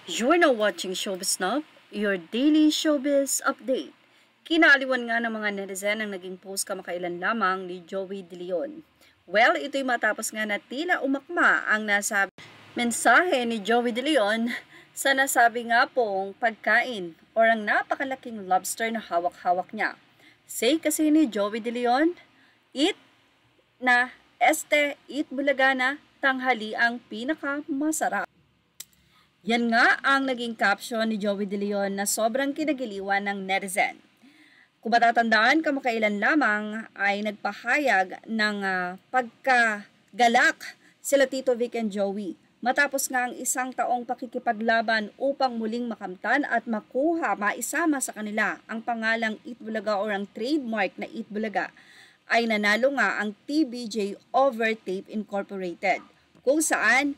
You're now watching Showbiz Snob, your daily showbiz update. Kinaaliwan nga ng mga netizen ang naging post kamakailan lamang ni Joey De Leon. Well, ito'y matapos nga na tila umakma ang nasabi mensahe ni Joey De Leon sa nasabi nga pong pagkain o ang napakalaking lobster na hawak-hawak niya. Say kasi ni Joey De Leon, eat Bulaga na, tanghali ang pinakamasarap. Yan nga ang naging caption ni Joey De Leon na sobrang kinagiliwan ng netizen. Kung matatandaan, kamakailan lamang ay nagpahayag ng pagkagalak sila Tito Vic and Joey. Matapos nga ang isang taong pakikipaglaban upang muling makamtan at maisama sa kanila ang pangalang Eat Bulaga o ang trademark na Eat Bulaga, ay nanalo nga ang TBJ over Tape Incorporated, kung saan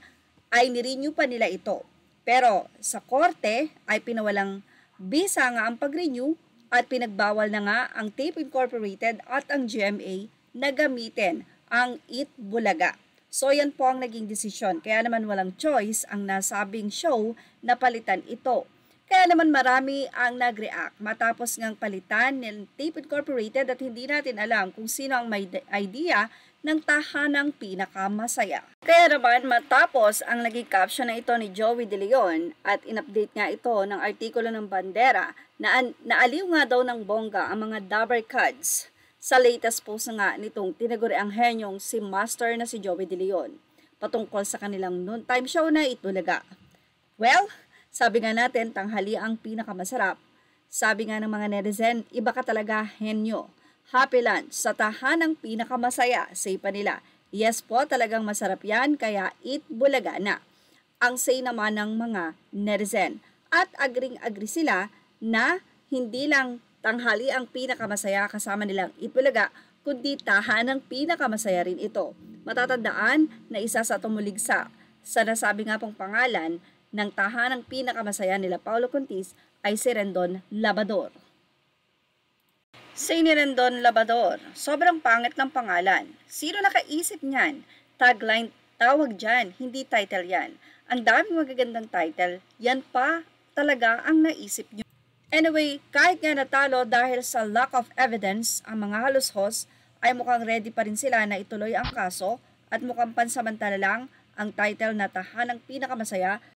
ay nirenew pa nila ito. Pero sa korte ay pinawalang bisa nga ang pag-renew at pinagbawal na nga ang Tape Incorporated at ang GMA na gamitin ang Eat Bulaga. So yan po ang naging desisyon. Kaya naman walang choice ang nasabing show na palitan ito. Kaya naman marami ang nag-react matapos ngang palitan ng Tape Incorporated at hindi natin alam kung sino ang may idea ng tahanang pinakamasaya. Kaya naman matapos ang naging caption na ito ni Joey De Leon at in-update nga ito ng artikulo ng Bandera na naaliw nga daw ng bongga ang mga Dabber Cuds sa latest post nga nitong tinaguriang henyong si Master na si Joey De Leon patungkol sa kanilang noontime show na Eat Bulaga. Well, sabi nga natin, tanghali ang pinakamasarap. Sabi nga ng mga netizen, iba ka talaga, henyo. Happy lunch sa tahanang pinakamasaya, say pa nila. Yes po, talagang masarap yan, kaya Eat Bulaga na. Ang say naman ng mga netizen. At agring-agree sila na hindi lang tanghali ang pinakamasaya kasama nilang Eat Bulaga, kundi tahanang pinakamasaya rin ito. Matatandaan na isa sa tumuligsa sa nasabi nga pong pangalan ng tahanang pinakamasaya nila Paulo Contis ay si Rendon Labador. Say ni Rendon Labador, sobrang pangit ng pangalan. Sino nakaisip niyan? Tagline tawag dyan, hindi title yan. Ang daming magagandang title, yan pa talaga ang naisip niyo. Anyway, kahit nga natalo dahil sa lack of evidence, ang mga halos-hos ay mukhang ready pa rin sila na ituloy ang kaso at mukhang pansamantala lang ang title na tahanang pinakamasaya